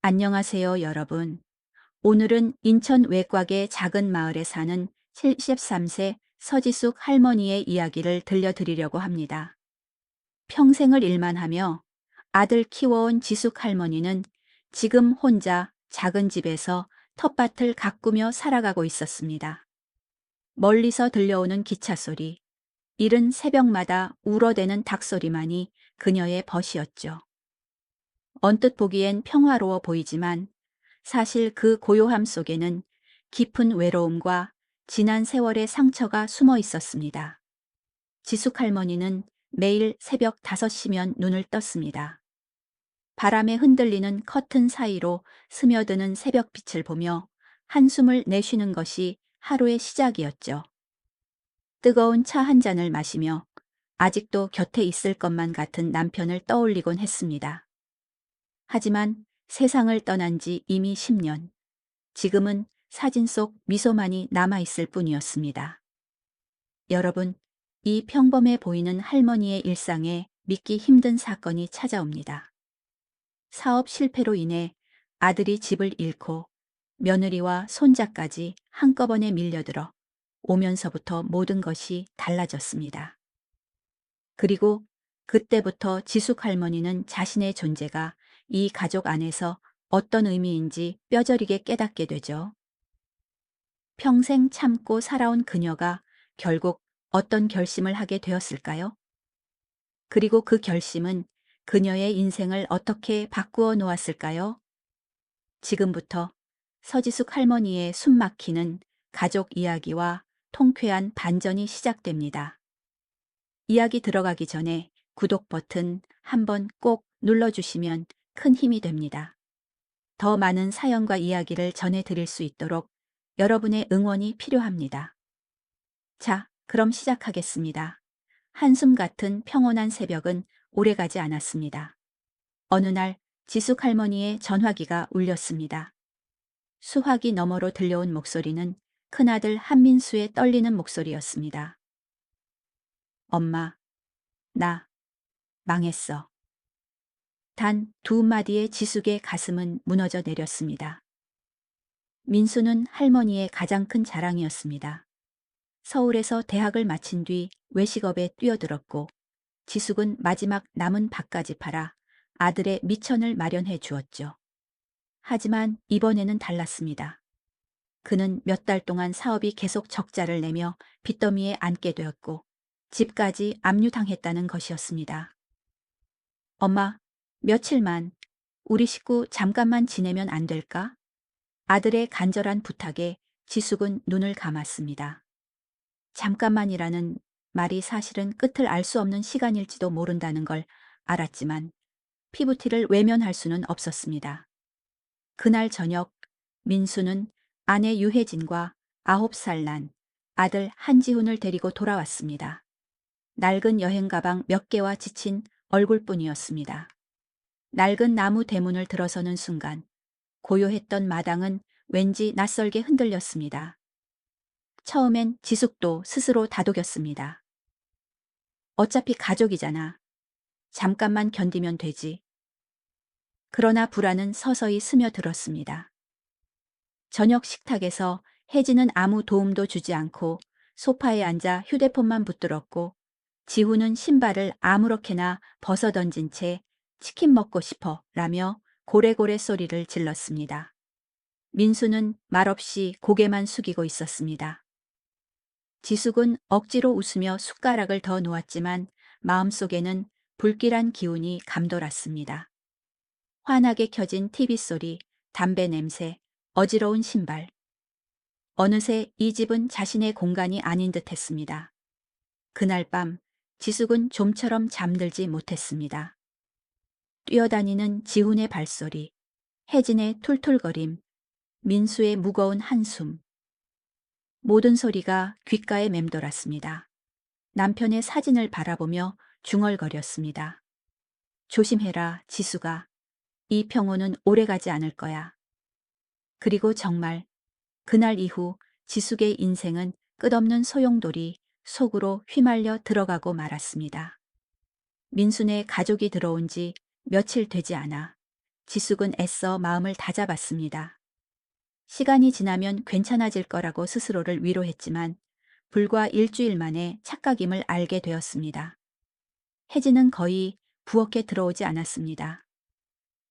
안녕하세요, 여러분. 오늘은 인천 외곽의 작은 마을에 사는 73세 서지숙 할머니의 이야기를 들려드리려고 합니다. 평생을 일만 하며 아들 키워온 지숙 할머니는 지금 혼자 작은 집에서 텃밭을 가꾸며 살아가고 있었습니다. 멀리서 들려오는 기차 소리, 이른 새벽마다 울어대는 닭소리만이 그녀의 벗이었죠. 언뜻 보기엔 평화로워 보이지만 사실 그 고요함 속에는 깊은 외로움과 지난 세월의 상처가 숨어 있었습니다. 지숙 할머니는 매일 새벽 5시면 눈을 떴습니다. 바람에 흔들리는 커튼 사이로 스며드는 새벽빛을 보며 한숨을 내쉬는 것이 하루의 시작이었죠. 뜨거운 차 한 잔을 마시며 아직도 곁에 있을 것만 같은 남편을 떠올리곤 했습니다. 하지만 세상을 떠난 지 이미 10년. 지금은 사진 속 미소만이 남아있을 뿐이었습니다. 여러분, 이 평범해 보이는 할머니의 일상에 믿기 힘든 사건이 찾아옵니다. 사업 실패로 인해 아들이 집을 잃고 며느리와 손자까지 한꺼번에 밀려들어 오면서부터 모든 것이 달라졌습니다. 그리고 그때부터 지숙 할머니는 자신의 존재가 이 가족 안에서 어떤 의미인지 뼈저리게 깨닫게 되죠. 평생 참고 살아온 그녀가 결국 어떤 결심을 하게 되었을까요? 그리고 그 결심은 그녀의 인생을 어떻게 바꾸어 놓았을까요? 지금부터 서지숙 할머니의 숨막히는 가족 이야기와 통쾌한 반전이 시작됩니다. 이야기 들어가기 전에 구독 버튼 한번 꼭 눌러주시면 큰 힘이 됩니다. 더 많은 사연과 이야기를 전해드릴 수 있도록 여러분의 응원이 필요합니다. 자, 그럼 시작하겠습니다. 한숨 같은 평온한 새벽은 오래가지 않았습니다. 어느 날 지숙 할머니의 전화기가 울렸습니다. 수화기 너머로 들려온 목소리는 큰아들 한민수의 떨리는 목소리였습니다. 엄마, 나 망했어. 단 두 마디의 지숙의 가슴은 무너져 내렸습니다. 민수는 할머니의 가장 큰 자랑이었습니다. 서울에서 대학을 마친 뒤 외식업에 뛰어들었고 지숙은 마지막 남은 밥까지 팔아 아들의 미천을 마련해 주었죠. 하지만 이번에는 달랐습니다. 그는 몇 달 동안 사업이 계속 적자를 내며 빚더미에 앉게 되었고 집까지 압류당했다는 것이었습니다. 엄마, 며칠만 우리 식구 잠깐만 지내면 안 될까? 아들의 간절한 부탁에 지숙은 눈을 감았습니다. 잠깐만이라는 말이 사실은 끝을 알 수 없는 시간일지도 모른다는 걸 알았지만 피부티를 외면할 수는 없었습니다. 그날 저녁 민수는 아내 유혜진과 9살 난 아들 한지훈을 데리고 돌아왔습니다. 낡은 여행 가방 몇 개와 지친 얼굴뿐이었습니다. 낡은 나무 대문을 들어서는 순간 고요했던 마당은 왠지 낯설게 흔들렸습니다. 처음엔 지숙도 스스로 다독였습니다. 어차피 가족이잖아. 잠깐만 견디면 되지. 그러나 불안은 서서히 스며들었습니다. 저녁 식탁에서 혜진은 아무 도움도 주지 않고 소파에 앉아 휴대폰만 붙들었고 지훈은 신발을 아무렇게나 벗어던진 채 치킨 먹고 싶어 라며 고래고래 소리를 질렀습니다. 민수는 말없이 고개만 숙이고 있었습니다. 지숙은 억지로 웃으며 숟가락을 더 놓았지만 마음속에는 불길한 기운이 감돌았습니다. 환하게 켜진 TV 소리, 담배 냄새, 어지러운 신발. 어느새 이 집은 자신의 공간이 아닌 듯 했습니다. 그날 밤 지숙은 좀처럼 잠들지 못했습니다. 뛰어다니는 지훈의 발소리, 혜진의 툴툴거림, 민수의 무거운 한숨. 모든 소리가 귓가에 맴돌았습니다. 남편의 사진을 바라보며 중얼거렸습니다. 조심해라, 지수가. 이 평온은 오래가지 않을 거야. 그리고 정말 그날 이후 지숙의 인생은 끝없는 소용돌이 속으로 휘말려 들어가고 말았습니다. 민수네 가족이 들어온 지 며칠 되지 않아 지숙은 애써 마음을 다잡았습니다. 시간이 지나면 괜찮아질 거라고 스스로를 위로했지만 불과 일주일 만에 착각임을 알게 되었습니다. 혜진은 거의 부엌에 들어오지 않았습니다.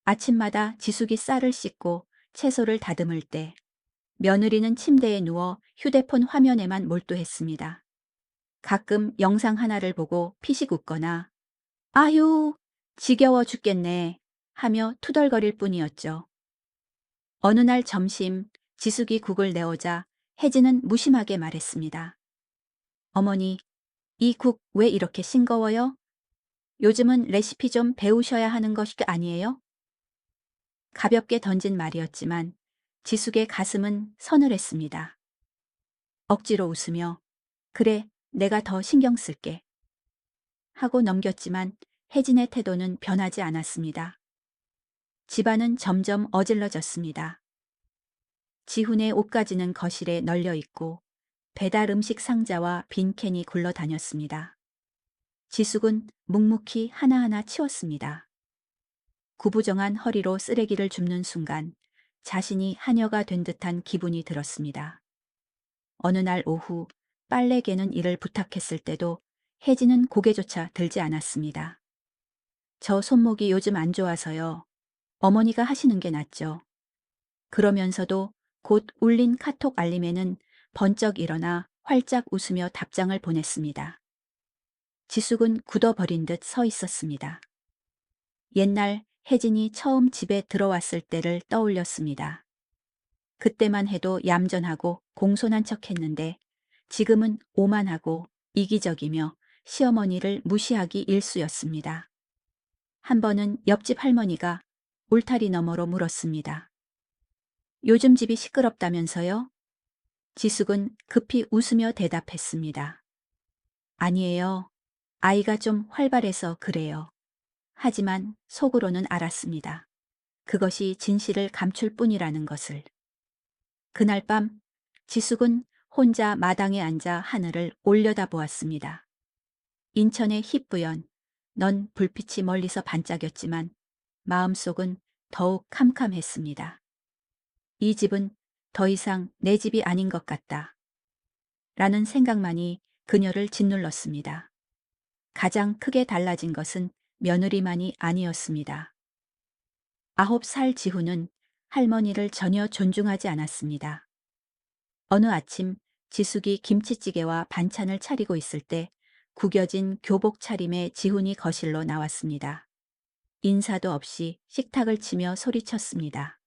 아침마다 지숙이 쌀을 씻고 채소를 다듬을 때 며느리는 침대에 누워 휴대폰 화면에만 몰두했습니다. 가끔 영상 하나를 보고 피식 웃거나 아휴, 지겨워 죽겠네 하며 투덜거릴 뿐이었죠. 어느 날 점심 지숙이 국을 내오자 혜진은 무심하게 말했습니다. 어머니, 이 국 왜 이렇게 싱거워요? 요즘은 레시피 좀 배우셔야 하는 것이 아니에요? 가볍게 던진 말이었지만 지숙의 가슴은 서늘했습니다. 억지로 웃으며 그래, 내가 더 신경 쓸게 하고 넘겼지만 혜진의 태도는 변하지 않았습니다. 집안은 점점 어질러졌습니다. 지훈의 옷가지는 거실에 널려 있고 배달 음식 상자와 빈 캔이 굴러다녔습니다. 지숙은 묵묵히 하나하나 치웠습니다. 구부정한 허리로 쓰레기를 줍는 순간 자신이 하녀가 된 듯한 기분이 들었습니다. 어느 날 오후 빨래 개는 일을 부탁했을 때도 혜진은 고개조차 들지 않았습니다. 저 손목이 요즘 안 좋아서요. 어머니가 하시는 게 낫죠. 그러면서도 곧 울린 카톡 알림에는 번쩍 일어나 활짝 웃으며 답장을 보냈습니다. 지숙은 굳어버린 듯 서 있었습니다. 옛날 혜진이 처음 집에 들어왔을 때를 떠올렸습니다. 그때만 해도 얌전하고 공손한 척했는데 지금은 오만하고 이기적이며 시어머니를 무시하기 일쑤였습니다. 한 번은 옆집 할머니가 울타리 너머로 물었습니다. 요즘 집이 시끄럽다면서요? 지숙은 급히 웃으며 대답했습니다. 아니에요. 아이가 좀 활발해서 그래요. 하지만 속으로는 알았습니다. 그것이 진실을 감출 뿐이라는 것을. 그날 밤 지숙은 혼자 마당에 앉아 하늘을 올려다보았습니다. 인천의 희뿌연, 넌 불빛이 멀리서 반짝였지만 마음속은 더욱 캄캄했습니다. 이 집은 더 이상 내 집이 아닌 것 같다. 라는 생각만이 그녀를 짓눌렀습니다. 가장 크게 달라진 것은 며느리만이 아니었습니다. 9살 지훈은 할머니를 전혀 존중하지 않았습니다. 어느 아침 지숙이 김치찌개와 반찬을 차리고 있을 때 구겨진 교복 차림의 지훈이 거실로 나왔습니다. 인사도 없이 식탁을 치며 소리쳤습니다.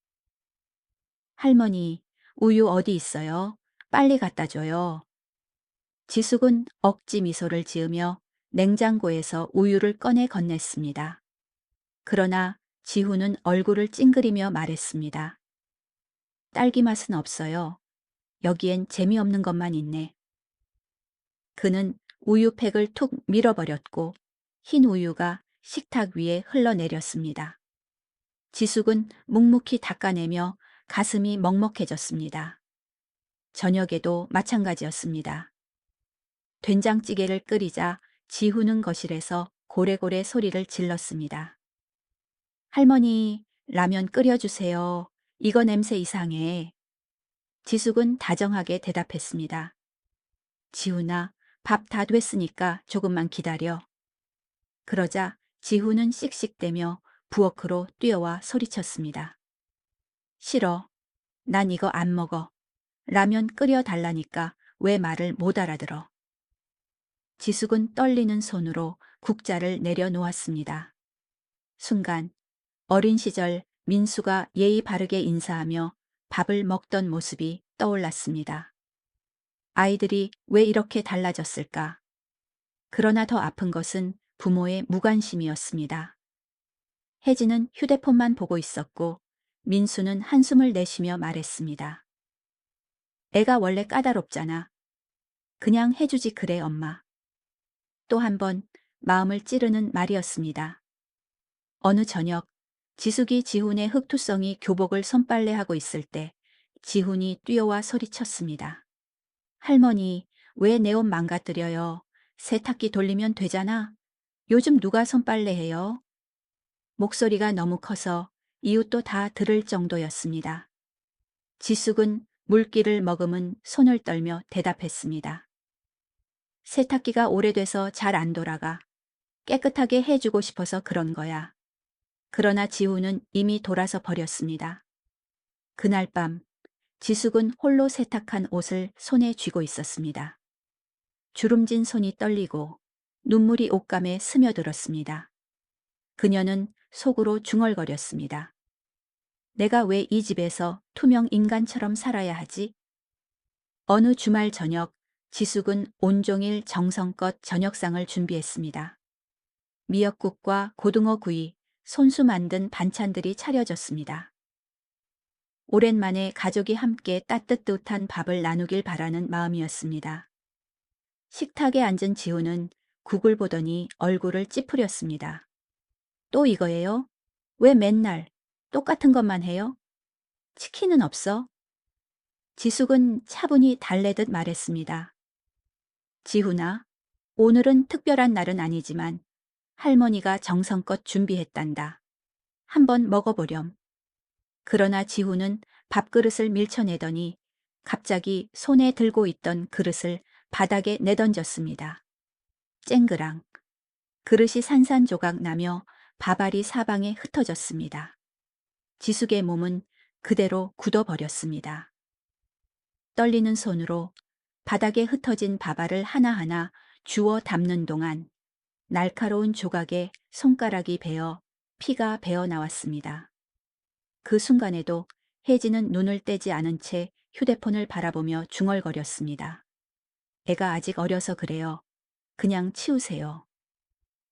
할머니, 우유 어디 있어요? 빨리 갖다 줘요. 지숙은 억지 미소를 지으며 냉장고에서 우유를 꺼내 건넸습니다. 그러나 지훈은 얼굴을 찡그리며 말했습니다. 딸기 맛은 없어요. 여기엔 재미없는 것만 있네. 그는 우유팩을 툭 밀어버렸고 흰 우유가 식탁 위에 흘러내렸습니다. 지숙은 묵묵히 닦아내며 가슴이 먹먹해졌습니다. 저녁에도 마찬가지였습니다. 된장찌개를 끓이자 지훈은 거실에서 고래고래 소리를 질렀습니다. 할머니, 라면 끓여주세요. 이거 냄새 이상해. 지숙은 다정하게 대답했습니다. 지훈아, 밥 다 됐으니까 조금만 기다려. 그러자 지훈은 씩씩대며 부엌으로 뛰어와 소리쳤습니다. 싫어. 난 이거 안 먹어. 라면 끓여달라니까 왜 말을 못 알아들어. 지숙은 떨리는 손으로 국자를 내려놓았습니다. 순간 어린 시절 민수가 예의 바르게 인사하며 밥을 먹던 모습이 떠올랐습니다. 아이들이 왜 이렇게 달라졌을까? 그러나 더 아픈 것은 부모의 무관심이었습니다. 혜진은 휴대폰만 보고 있었고 민수는 한숨을 내쉬며 말했습니다. 애가 원래 까다롭잖아. 그냥 해주지 그래 엄마. 또 한 번 마음을 찌르는 말이었습니다. 어느 저녁 지숙이 지훈의 흑투성이 교복을 손빨래하고 있을 때 지훈이 뛰어와 소리쳤습니다. 할머니, 왜 내 옷 망가뜨려요? 세탁기 돌리면 되잖아. 요즘 누가 손빨래해요? 목소리가 너무 커서 이웃도 다 들을 정도였습니다. 지숙은 물기를 머금은 손을 떨며 대답했습니다. 세탁기가 오래돼서 잘 안 돌아가. 깨끗하게 해주고 싶어서 그런 거야. 그러나 지우는 이미 돌아서 버렸습니다. 그날 밤 지숙은 홀로 세탁한 옷을 손에 쥐고 있었습니다. 주름진 손이 떨리고 눈물이 옷감에 스며들었습니다. 그녀는 속으로 중얼거렸습니다. 내가 왜 이 집에서 투명 인간처럼 살아야 하지? 어느 주말 저녁 지숙은 온종일 정성껏 저녁상을 준비했습니다. 미역국과 고등어 구이, 손수 만든 반찬들이 차려졌습니다. 오랜만에 가족이 함께 따뜻한 밥을 나누길 바라는 마음이었습니다. 식탁에 앉은 지우는 국을 보더니 얼굴을 찌푸렸습니다. 또 이거예요? 왜 맨날 똑같은 것만 해요? 치킨은 없어? 지숙은 차분히 달래듯 말했습니다. 지훈아, 오늘은 특별한 날은 아니지만 할머니가 정성껏 준비했단다. 한번 먹어보렴. 그러나 지훈은 밥그릇을 밀쳐내더니 갑자기 손에 들고 있던 그릇을 바닥에 내던졌습니다. 쨍그랑. 그릇이 산산조각 나며 밥알이 사방에 흩어졌습니다. 지숙의 몸은 그대로 굳어버렸습니다. 떨리는 손으로 바닥에 흩어진 밥알을 하나하나 주워 담는 동안 날카로운 조각에 손가락이 베어 피가 배어 나왔습니다. 그 순간에도 혜진은 눈을 떼지 않은 채 휴대폰을 바라보며 중얼거렸습니다. 애가 아직 어려서 그래요. 그냥 치우세요.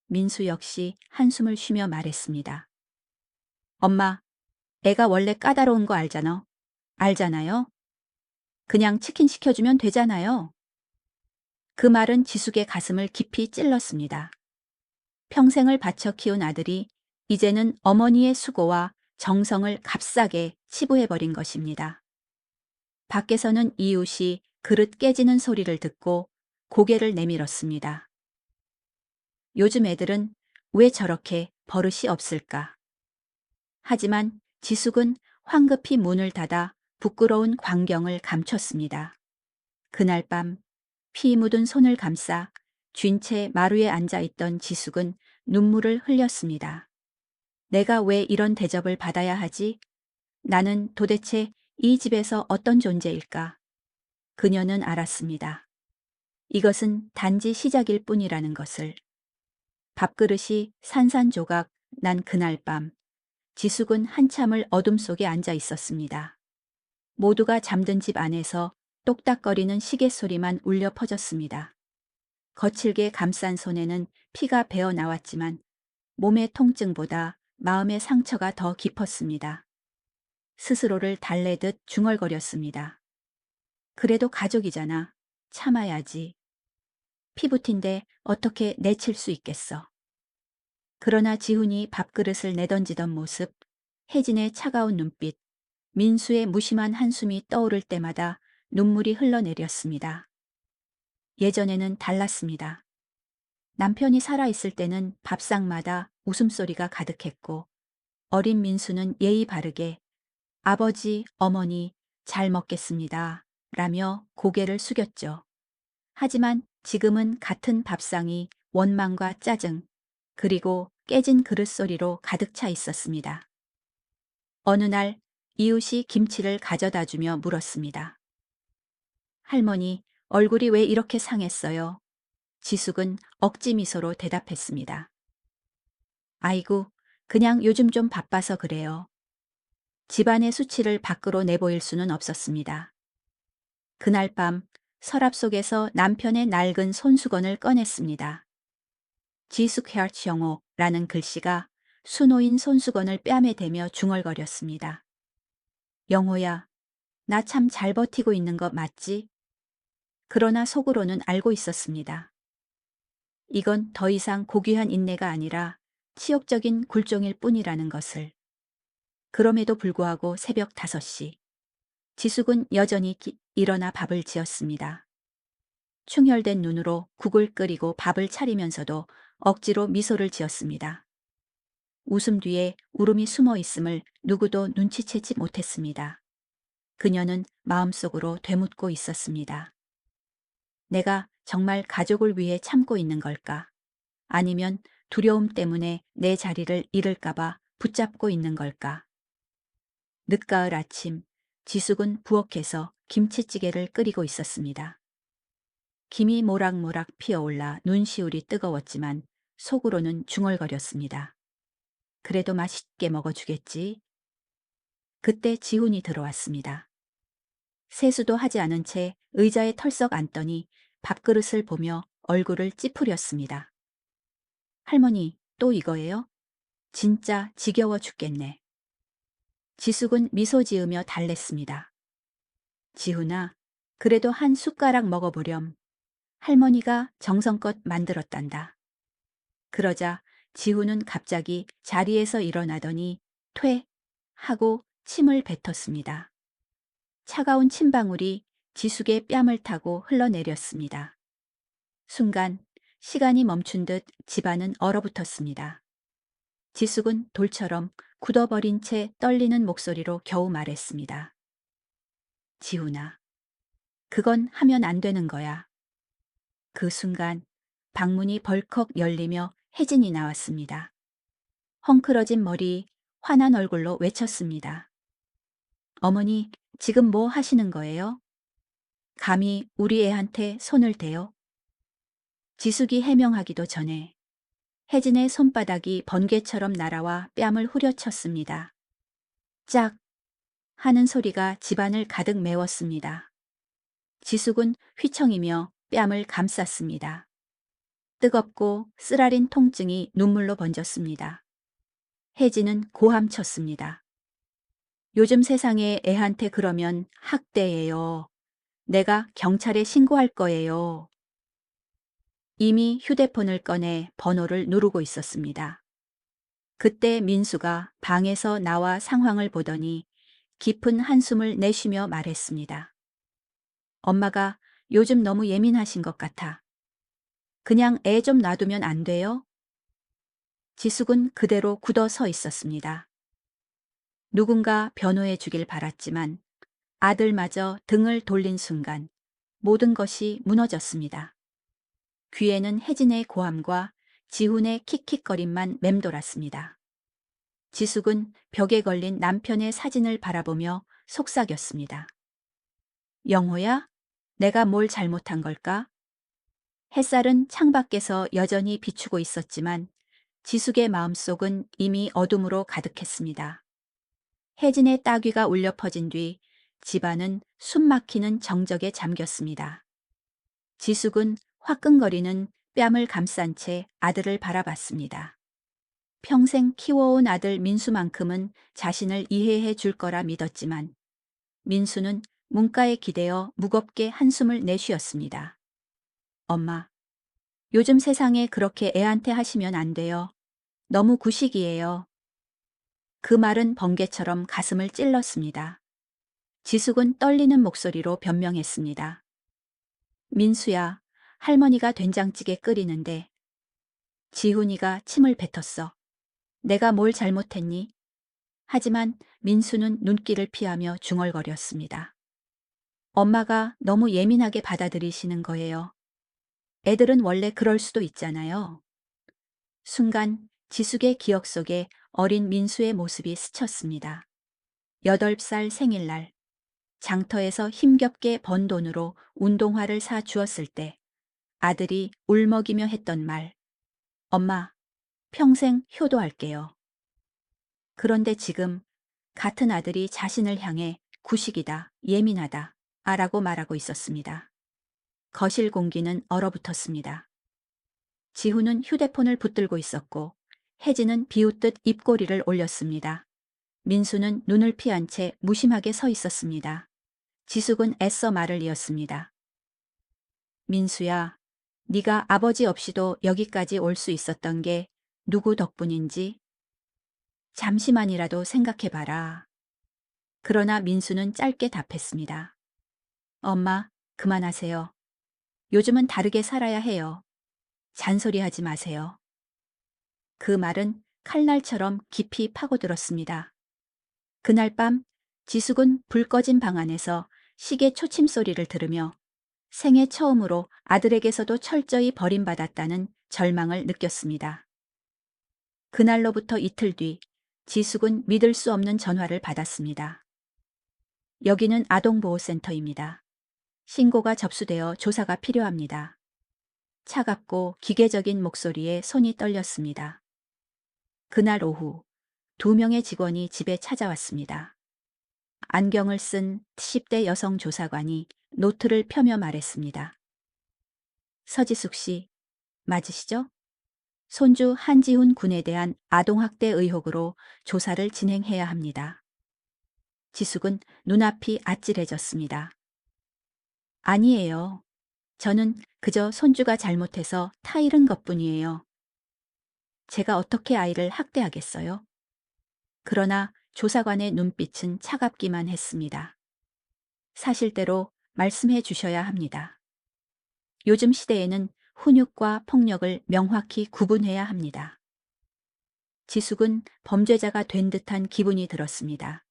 민수 역시 한숨을 쉬며 말했습니다. 엄마, 애가 원래 까다로운 거 알잖아. 알잖아요? 그냥 치킨 시켜주면 되잖아요. 그 말은 지숙의 가슴을 깊이 찔렀습니다. 평생을 바쳐 키운 아들이 이제는 어머니의 수고와 정성을 값싸게 치부해버린 것입니다. 밖에서는 이웃이 그릇 깨지는 소리를 듣고 고개를 내밀었습니다. 요즘 애들은 왜 저렇게 버릇이 없을까? 하지만 지숙은 황급히 문을 닫아 부끄러운 광경을 감췄습니다. 그날 밤 피 묻은 손을 감싸 쥔 채 마루에 앉아 있던 지숙은 눈물을 흘렸습니다. 내가 왜 이런 대접을 받아야 하지? 나는 도대체 이 집에서 어떤 존재일까? 그녀는 알았습니다. 이것은 단지 시작일 뿐이라는 것을. 밥그릇이 산산조각 난 그날 밤 지숙은 한참을 어둠 속에 앉아 있었습니다. 모두가 잠든 집 안에서 똑딱거리는 시계 소리만 울려 퍼졌습니다. 거칠게 감싼 손에는 피가 배어 나왔지만 몸의 통증보다 마음의 상처가 더 깊었습니다. 스스로를 달래듯 중얼거렸습니다. 그래도 가족이잖아. 참아야지. 피부틴데 어떻게 내칠 수 있겠어. 그러나 지훈이 밥그릇을 내던지던 모습, 혜진의 차가운 눈빛, 민수의 무심한 한숨이 떠오를 때마다 눈물이 흘러내렸습니다. 예전에는 달랐습니다. 남편이 살아있을 때는 밥상마다 웃음소리가 가득했고 어린 민수는 예의 바르게 아버지, 어머니 잘 먹겠습니다 라며 고개를 숙였죠. 하지만 지금은 같은 밥상이 원망과 짜증 그리고 깨진 그릇 소리로 가득 차 있었습니다. 어느 날 이웃이 김치를 가져다 주며 물었습니다. 할머니, 얼굴이 왜 이렇게 상했어요? 지숙은 억지 미소로 대답했습니다. 아이고, 그냥 요즘 좀 바빠서 그래요. 집안의 수치를 밖으로 내보일 수는 없었습니다. 그날 밤 서랍 속에서 남편의 낡은 손수건을 꺼냈습니다. 지숙 헤어츠 영호라는 글씨가 수놓인 손수건을 뺨에 대며 중얼거렸습니다. 영호야, 나 참 잘 버티고 있는 거 맞지? 그러나 속으로는 알고 있었습니다. 이건 더 이상 고귀한 인내가 아니라 치욕적인 굴종일 뿐이라는 것을. 그럼에도 불구하고 새벽 5시. 지숙은 여전히 일어나 밥을 지었습니다. 충혈된 눈으로 국을 끓이고 밥을 차리면서도 억지로 미소를 지었습니다. 웃음 뒤에 울음이 숨어 있음을 누구도 눈치채지 못했습니다. 그녀는 마음속으로 되묻고 있었습니다. 내가 정말 가족을 위해 참고 있는 걸까? 아니면 두려움 때문에 내 자리를 잃을까봐 붙잡고 있는 걸까? 늦가을 아침, 지숙은 부엌에서 김치찌개를 끓이고 있었습니다. 김이 모락모락 피어올라 눈시울이 뜨거웠지만 속으로는 중얼거렸습니다. 그래도 맛있게 먹어주겠지. 그때 지훈이 들어왔습니다. 세수도 하지 않은 채 의자에 털썩 앉더니 밥그릇을 보며 얼굴을 찌푸렸습니다. 할머니, 또 이거예요? 진짜 지겨워 죽겠네. 지숙은 미소 지으며 달랬습니다. 지훈아, 그래도 한 숟가락 먹어보렴. 할머니가 정성껏 만들었단다. 그러자 지훈은 갑자기 자리에서 일어나더니 퇴 하고 침을 뱉었습니다. 차가운 침방울이 지숙의 뺨을 타고 흘러내렸습니다. 순간 시간이 멈춘 듯 집안은 얼어붙었습니다. 지숙은 돌처럼 굳어버린 채 떨리는 목소리로 겨우 말했습니다. 지훈아, 그건 하면 안 되는 거야. 그 순간 방문이 벌컥 열리며 혜진이 나왔습니다. 헝클어진 머리, 화난 얼굴로 외쳤습니다. 어머니, 지금 뭐 하시는 거예요? 감히 우리 애한테 손을 대요? 지숙이 해명하기도 전에 혜진의 손바닥이 번개처럼 날아와 뺨을 후려쳤습니다. 짝! 하는 소리가 집안을 가득 메웠습니다. 지숙은 휘청이며 뺨을 감쌌습니다. 뜨겁고 쓰라린 통증이 눈물로 번졌습니다. 혜진은 고함쳤습니다. 요즘 세상에 애한테 그러면 학대예요. 내가 경찰에 신고할 거예요. 이미 휴대폰을 꺼내 번호를 누르고 있었습니다. 그때 민수가 방에서 나와 상황을 보더니 깊은 한숨을 내쉬며 말했습니다. 엄마가 요즘 너무 예민하신 것 같아. 그냥 애 좀 놔두면 안 돼요? 지숙은 그대로 굳어 서 있었습니다. 누군가 변호해 주길 바랐지만 아들마저 등을 돌린 순간 모든 것이 무너졌습니다. 귀에는 혜진의 고함과 지훈의 킥킥거림만 맴돌았습니다. 지숙은 벽에 걸린 남편의 사진을 바라보며 속삭였습니다. 영호야? 내가 뭘 잘못한 걸까? 햇살은 창밖에서 여전히 비추고 있었지만 지숙의 마음속은 이미 어둠으로 가득했습니다. 혜진의 따귀가 울려 퍼진 뒤 집안은 숨막히는 정적에 잠겼습니다. 지숙은 화끈거리는 뺨을 감싼 채 아들을 바라봤습니다. 평생 키워온 아들 민수만큼은 자신을 이해해 줄 거라 믿었지만 민수는 문가에 기대어 무겁게 한숨을 내쉬었습니다. 엄마, 요즘 세상에 그렇게 애한테 하시면 안 돼요. 너무 구식이에요. 그 말은 번개처럼 가슴을 찔렀습니다. 지숙은 떨리는 목소리로 변명했습니다. 민수야, 할머니가 된장찌개 끓이는데 지훈이가 침을 뱉었어. 내가 뭘 잘못했니? 하지만 민수는 눈길을 피하며 중얼거렸습니다. 엄마가 너무 예민하게 받아들이시는 거예요. 애들은 원래 그럴 수도 있잖아요. 순간 지숙의 기억 속에 어린 민수의 모습이 스쳤습니다. 8살 생일날 장터에서 힘겹게 번 돈으로 운동화를 사 주었을 때 아들이 울먹이며 했던 말. 엄마, 평생 효도할게요. 그런데 지금 같은 아들이 자신을 향해 구식이다, 예민하다, 라고 말하고 있었습니다. 거실 공기는 얼어붙었습니다. 지훈은 휴대폰을 붙들고 있었고 혜진은 비웃듯 입꼬리를 올렸습니다. 민수는 눈을 피한 채 무심하게 서 있었습니다. 지숙은 애써 말을 이었습니다. 민수야, 네가 아버지 없이도 여기까지 올 수 있었던 게 누구 덕분인지 잠시만이라도 생각해봐라. 그러나 민수는 짧게 답했습니다. 엄마, 그만하세요. 요즘은 다르게 살아야 해요. 잔소리하지 마세요. 그 말은 칼날처럼 깊이 파고들었습니다. 그날 밤 지숙은 불 꺼진 방 안에서 시계 초침 소리를 들으며 생애 처음으로 아들에게서도 철저히 버림받았다는 절망을 느꼈습니다. 그날로부터 이틀 뒤 지숙은 믿을 수 없는 전화를 받았습니다. 여기는 아동보호센터입니다. 신고가 접수되어 조사가 필요합니다. 차갑고 기계적인 목소리에 손이 떨렸습니다. 그날 오후 2명의 직원이 집에 찾아왔습니다. 안경을 쓴 10대 여성 조사관이 노트를 펴며 말했습니다. 서지숙 씨, 맞으시죠? 손주 한지훈 군에 대한 아동학대 의혹으로 조사를 진행해야 합니다. 지숙은 눈앞이 아찔해졌습니다. 아니에요. 저는 그저 손주가 잘못해서 타이른 것뿐이에요. 제가 어떻게 아이를 학대하겠어요? 그러나 조사관의 눈빛은 차갑기만 했습니다. 사실대로 말씀해 주셔야 합니다. 요즘 시대에는 훈육과 폭력을 명확히 구분해야 합니다. 지숙은 범죄자가 된 듯한 기분이 들었습니다.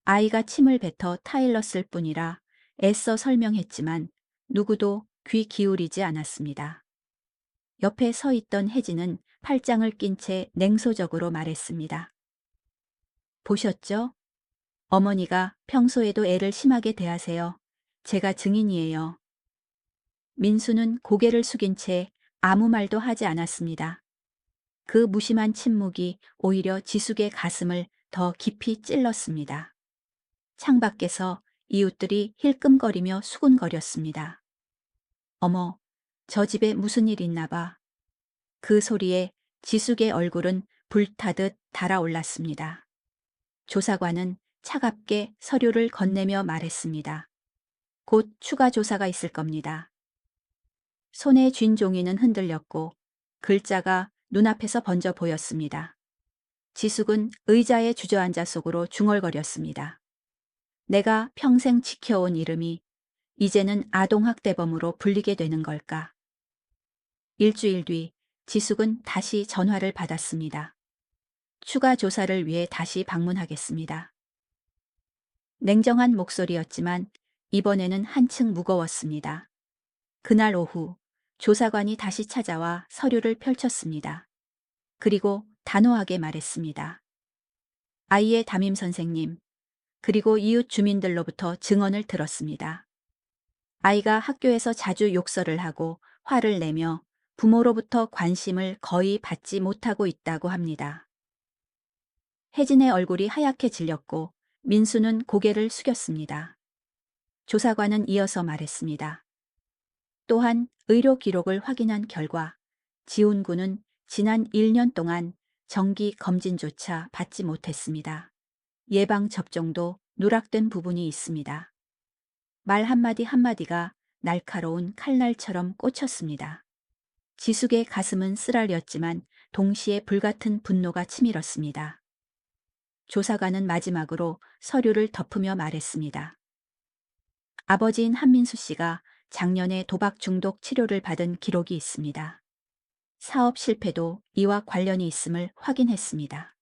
아이가 침을 뱉어 타일렀을 뿐이라 애써 설명했지만 누구도 귀 기울이지 않았습니다. 옆에 서 있던 혜진은 팔짱을 낀 채 냉소적으로 말했습니다. 보셨죠? 어머니가 평소에도 애를 심하게 대하세요. 제가 증인이에요. 민수는 고개를 숙인 채 아무 말도 하지 않았습니다. 그 무심한 침묵이 오히려 지숙의 가슴을 더 깊이 찔렀습니다. 창밖에서 이웃들이 힐끔거리며 수군거렸습니다. 어머, 저 집에 무슨 일 있나 봐. 그 소리에 지숙의 얼굴은 불타듯 달아올랐습니다. 조사관은 차갑게 서류를 건네며 말했습니다. 곧 추가 조사가 있을 겁니다. 손에 쥔 종이는 흔들렸고 글자가 눈앞에서 번져 보였습니다. 지숙은 의자에 주저앉아 속으로 중얼거렸습니다. 내가 평생 지켜온 이름이 이제는 아동학대범으로 불리게 되는 걸까? 일주일 뒤 지숙은 다시 전화를 받았습니다. 추가 조사를 위해 다시 방문하겠습니다. 냉정한 목소리였지만 이번에는 한층 무거웠습니다. 그날 오후 조사관이 다시 찾아와 서류를 펼쳤습니다. 그리고 단호하게 말했습니다. 아이의 담임 선생님, 그리고 이웃 주민들로부터 증언을 들었습니다. 아이가 학교에서 자주 욕설을 하고 화를 내며 부모로부터 관심을 거의 받지 못하고 있다고 합니다. 혜진의 얼굴이 하얗게 질렸고 민수는 고개를 숙였습니다. 조사관은 이어서 말했습니다. 또한 의료 기록을 확인한 결과 지훈 군은 지난 1년 동안 정기 검진조차 받지 못했습니다. 예방 접종도 누락된 부분이 있습니다. 말 한마디 한마디가 날카로운 칼날처럼 꽂혔습니다. 지숙의 가슴은 쓰라렸지만 동시에 불같은 분노가 치밀었습니다. 조사관은 마지막으로 서류를 덮으며 말했습니다. 아버지인 한민수 씨가 작년에 도박 중독 치료를 받은 기록이 있습니다. 사업 실패도 이와 관련이 있음을 확인했습니다.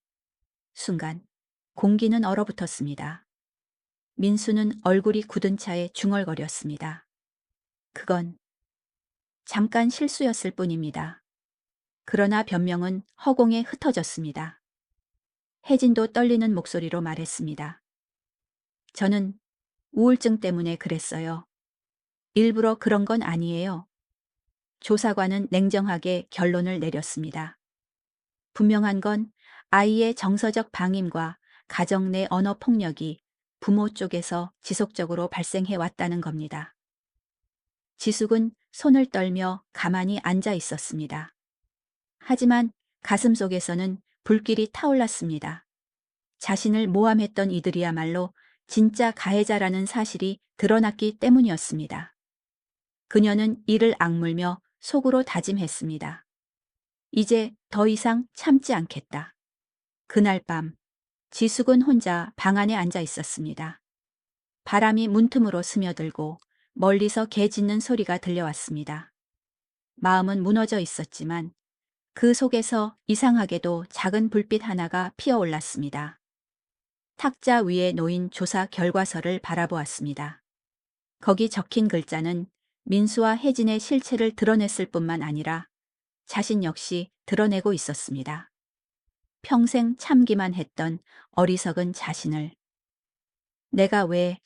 순간 공기는 얼어붙었습니다. 민수는 얼굴이 굳은 차에 중얼거렸습니다. 그건 잠깐 실수였을 뿐입니다. 그러나 변명은 허공에 흩어졌습니다. 혜진도 떨리는 목소리로 말했습니다. 저는 우울증 때문에 그랬어요. 일부러 그런 건 아니에요. 조사관은 냉정하게 결론을 내렸습니다. 분명한 건 아이의 정서적 방임과 가정 내 언어 폭력이 부모 쪽에서 지속적으로 발생해 왔다는 겁니다. 지숙은 손을 떨며 가만히 앉아 있었습니다. 하지만 가슴 속에서는 불길이 타올랐습니다. 자신을 모함했던 이들이야말로 진짜 가해자라는 사실이 드러났기 때문이었습니다. 그녀는 이를 악물며 속으로 다짐했습니다. 이제 더 이상 참지 않겠다. 그날 밤 지숙은 혼자 방 안에 앉아 있었습니다. 바람이 문틈으로 스며들고 멀리서 개 짖는 소리가 들려왔습니다. 마음은 무너져 있었지만 그 속에서 이상하게도 작은 불빛 하나가 피어올랐습니다. 탁자 위에 놓인 조사 결과서를 바라보았습니다. 거기 적힌 글자는 민수와 혜진의 실체를 드러냈을 뿐만 아니라 자신 역시 드러내고 있었습니다. 평생 참기만 했던 어리석은 자신을 내가 왜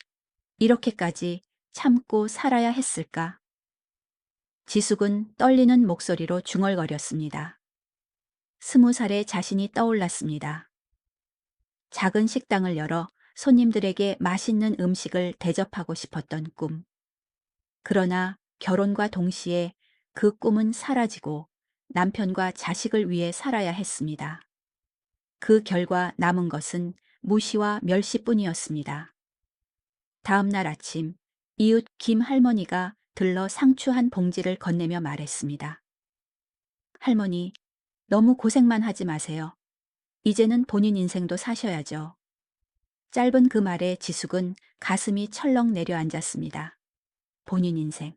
이렇게까지 참고 살아야 했을까? 지숙은 떨리는 목소리로 중얼거렸습니다. 20살의 자신이 떠올랐습니다. 작은 식당을 열어 손님들에게 맛있는 음식을 대접하고 싶었던 꿈. 그러나 결혼과 동시에 그 꿈은 사라지고 남편과 자식을 위해 살아야 했습니다. 그 결과 남은 것은 무시와 멸시뿐이었습니다. 다음 날 아침, 이웃 김 할머니가 들러 상추 한 봉지를 건네며 말했습니다. 할머니, 너무 고생만 하지 마세요. 이제는 본인 인생도 사셔야죠. 짧은 그 말에 지숙은 가슴이 철렁 내려앉았습니다. 본인 인생.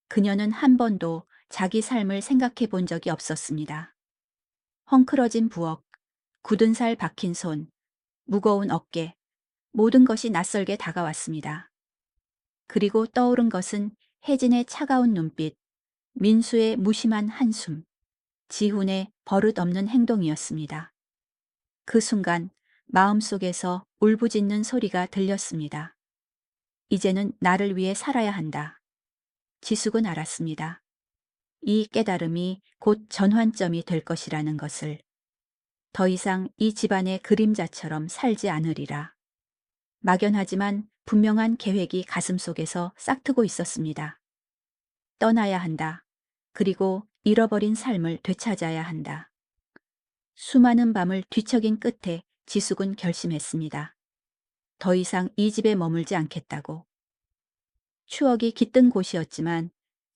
그녀는 한 번도 자기 삶을 생각해 본 적이 없었습니다. 헝클어진 부엌, 굳은 살 박힌 손, 무거운 어깨, 모든 것이 낯설게 다가왔습니다. 그리고 떠오른 것은 혜진의 차가운 눈빛, 민수의 무심한 한숨, 지훈의 버릇없는 행동이었습니다. 그 순간 마음속에서 울부짖는 소리가 들렸습니다. 이제는 나를 위해 살아야 한다. 지숙은 알았습니다. 이 깨달음이 곧 전환점이 될 것이라는 것을. 더 이상 이 집안의 그림자처럼 살지 않으리라. 막연하지만 분명한 계획이 가슴속에서 싹트고 있었습니다. 떠나야 한다. 그리고 잃어버린 삶을 되찾아야 한다. 수많은 밤을 뒤척인 끝에 지숙은 결심했습니다. 더 이상 이 집에 머물지 않겠다고. 추억이 깃든 곳이었지만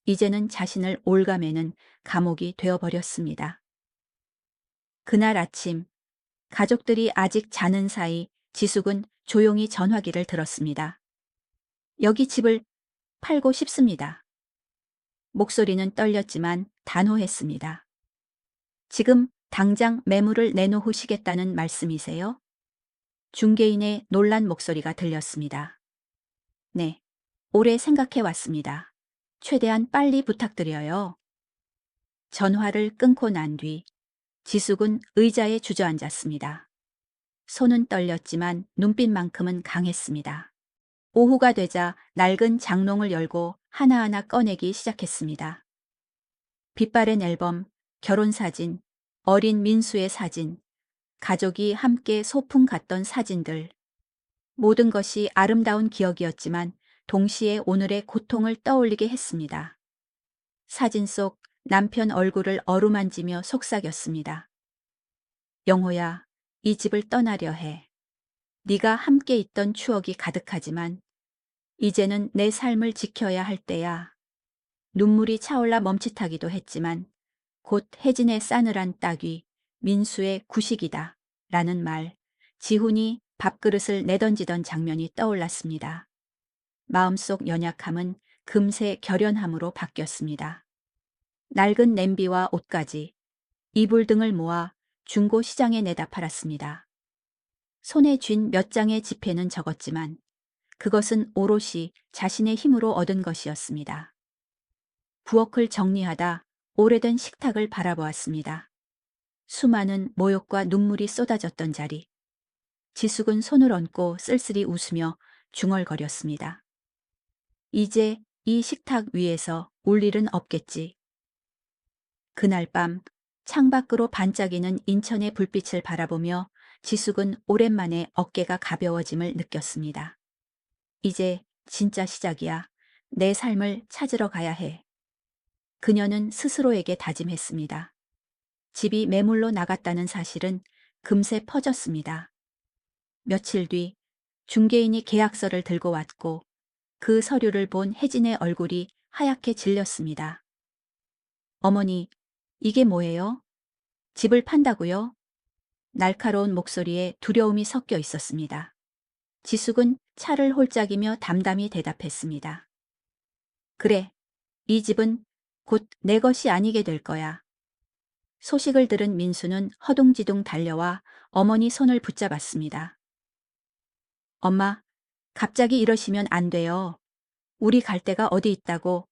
이제는 자신을 올가매는 감옥이 되어버렸습니다. 그날 아침 가족들이 아직 자는 사이 지숙은 조용히 전화기를 들었습니다. 여기 집을 팔고 싶습니다. 목소리는 떨렸지만 단호했습니다. 지금 당장 매물을 내놓으시겠다는 말씀이세요? 중개인의 놀란 목소리가 들렸습니다. 네, 오래 생각해 왔습니다. 최대한 빨리 부탁드려요. 전화를 끊고 난 뒤 지숙은 의자에 주저앉았습니다. 손은 떨렸지만 눈빛만큼은 강했습니다. 오후가 되자 낡은 장롱을 열고 하나하나 꺼내기 시작했습니다. 빛바랜 앨범, 결혼사진, 어린 민수의 사진, 가족이 함께 소풍 갔던 사진들. 모든 것이 아름다운 기억이었지만 동시에 오늘의 고통을 떠올리게 했습니다. 사진 속 남편 얼굴을 어루만지며 속삭였습니다. 영호야, 이 집을 떠나려 해. 네가 함께 있던 추억이 가득하지만 이제는 내 삶을 지켜야 할 때야. 눈물이 차올라 멈칫하기도 했지만 곧 혜진의 싸늘한 따귀, 민수의 구식이다 라는 말, 지훈이 밥그릇을 내던지던 장면이 떠올랐습니다. 마음속 연약함은 금세 결연함으로 바뀌었습니다. 낡은 냄비와 옷까지 이불 등을 모아 중고 시장에 내다 팔았습니다. 손에 쥔 몇 장의 지폐는 적었지만 그것은 오롯이 자신의 힘으로 얻은 것이었습니다. 부엌을 정리하다 오래된 식탁을 바라보았습니다. 수많은 모욕과 눈물이 쏟아졌던 자리. 지숙은 손을 얹고 쓸쓸히 웃으며 중얼거렸습니다. 이제 이 식탁 위에서 울 일은 없겠지. 그날 밤 창밖으로 반짝이는 인천의 불빛을 바라보며 지숙은 오랜만에 어깨가 가벼워짐을 느꼈습니다. 이제 진짜 시작이야. 내 삶을 찾으러 가야 해. 그녀는 스스로에게 다짐했습니다. 집이 매물로 나갔다는 사실은 금세 퍼졌습니다. 며칠 뒤 중개인이 계약서를 들고 왔고 그 서류를 본 혜진의 얼굴이 하얗게 질렸습니다. 어머니, 이게 뭐예요? 집을 판다고요? 날카로운 목소리에 두려움이 섞여 있었습니다. 지숙은 차를 홀짝이며 담담히 대답했습니다. 그래, 이 집은 곧 내 것이 아니게 될 거야. 소식을 들은 민수는 허둥지둥 달려와 어머니 손을 붙잡았습니다. 엄마, 갑자기 이러시면 안 돼요. 우리 갈 데가 어디 있다고.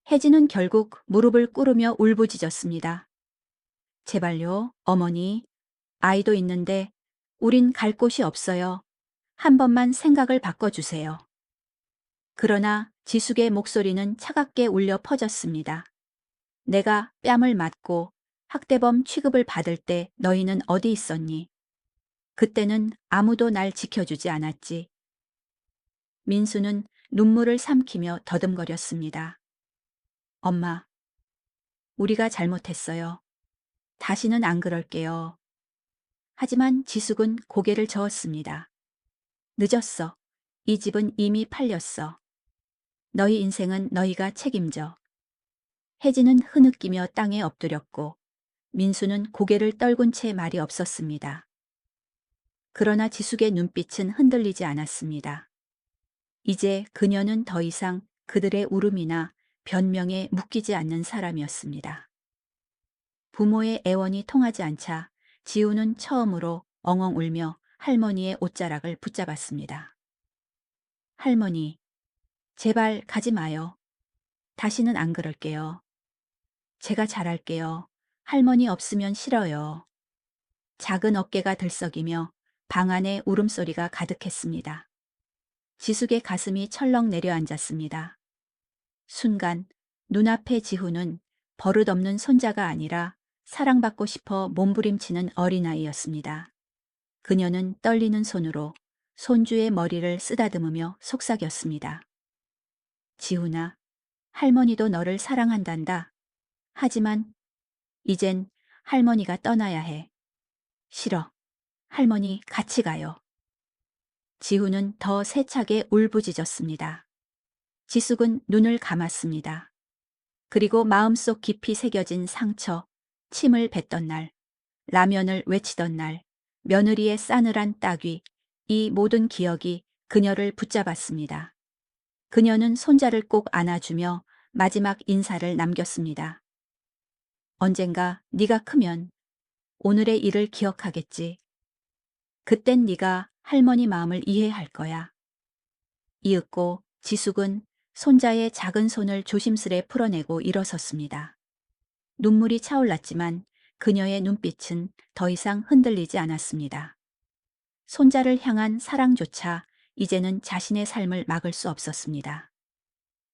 혜진은 결국 무릎을 꿇으며 울부짖었습니다. 제발요, 어머니. 아이도 있는데 우린 갈 곳이 없어요. 한 번만 생각을 바꿔주세요. 그러나 지숙의 목소리는 차갑게 울려 퍼졌습니다. 내가 뺨을 맞고 학대범 취급을 받을 때 너희는 어디 있었니? 그때는 아무도 날 지켜주지 않았지. 민수는 눈물을 삼키며 더듬거렸습니다. 엄마, 우리가 잘못했어요. 다시는 안 그럴게요. 하지만 지숙은 고개를 저었습니다. 늦었어. 이 집은 이미 팔렸어. 너희 인생은 너희가 책임져. 혜진은 흐느끼며 땅에 엎드렸고 민수는 고개를 떨군 채 말이 없었습니다. 그러나 지숙의 눈빛은 흔들리지 않았습니다. 이제 그녀는 더 이상 그들의 울음이나 변명에 묶이지 않는 사람이었습니다. 부모의 애원이 통하지 않자 지우는 처음으로 엉엉 울며 할머니의 옷자락을 붙잡았습니다. 할머니, 제발 가지 마요. 다시는 안 그럴게요. 제가 잘할게요. 할머니 없으면 싫어요. 작은 어깨가 들썩이며 방 안에 울음소리가 가득했습니다. 지숙의 가슴이 철렁 내려앉았습니다. 순간 눈앞의 지훈은 버릇없는 손자가 아니라 사랑받고 싶어 몸부림치는 어린아이였습니다. 그녀는 떨리는 손으로 손주의 머리를 쓰다듬으며 속삭였습니다. 지훈아, 할머니도 너를 사랑한단다. 하지만 이젠 할머니가 떠나야 해. 싫어. 할머니 같이 가요. 지훈은 더 세차게 울부짖었습니다. 지숙은 눈을 감았습니다. 그리고 마음속 깊이 새겨진 상처, 침을 뱉던 날, 라면을 외치던 날, 며느리의 싸늘한 따귀, 이 모든 기억이 그녀를 붙잡았습니다. 그녀는 손자를 꼭 안아주며 마지막 인사를 남겼습니다. 언젠가 네가 크면 오늘의 일을 기억하겠지. 그땐 네가 할머니 마음을 이해할 거야. 이윽고 지숙은 손자의 작은 손을 조심스레 풀어내고 일어섰습니다. 눈물이 차올랐지만 그녀의 눈빛은 더 이상 흔들리지 않았습니다. 손자를 향한 사랑조차 이제는 자신의 삶을 막을 수 없었습니다.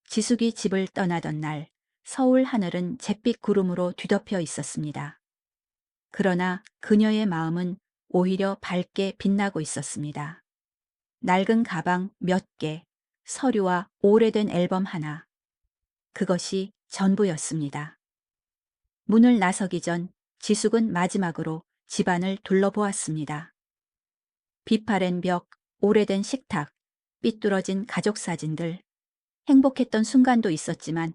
지숙이 집을 떠나던 날 서울 하늘은 잿빛 구름으로 뒤덮여 있었습니다. 그러나 그녀의 마음은 오히려 밝게 빛나고 있었습니다. 낡은 가방 몇 개, 서류와 오래된 앨범 하나. 그것이 전부였습니다. 문을 나서기 전 지숙은 마지막으로 집안을 둘러보았습니다. 비파랜 벽, 오래된 식탁, 삐뚤어진 가족 사진들. 행복했던 순간도 있었지만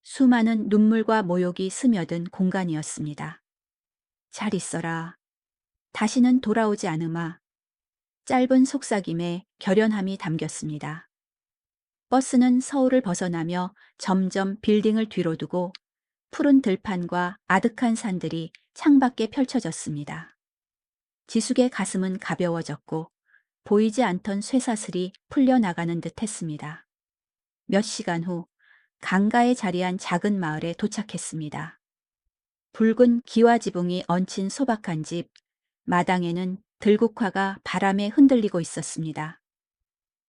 수많은 눈물과 모욕이 스며든 공간이었습니다. 잘 있어라. 다시는 돌아오지 않으마. 짧은 속삭임에 결연함이 담겼습니다. 버스는 서울을 벗어나며 점점 빌딩을 뒤로 두고 푸른 들판과 아득한 산들이 창밖에 펼쳐졌습니다. 지숙의 가슴은 가벼워졌고 보이지 않던 쇠사슬이 풀려나가는 듯 했습니다. 몇 시간 후 강가에 자리한 작은 마을에 도착했습니다. 붉은 기와지붕이 얹힌 소박한 집, 마당에는 들국화가 바람에 흔들리고 있었습니다.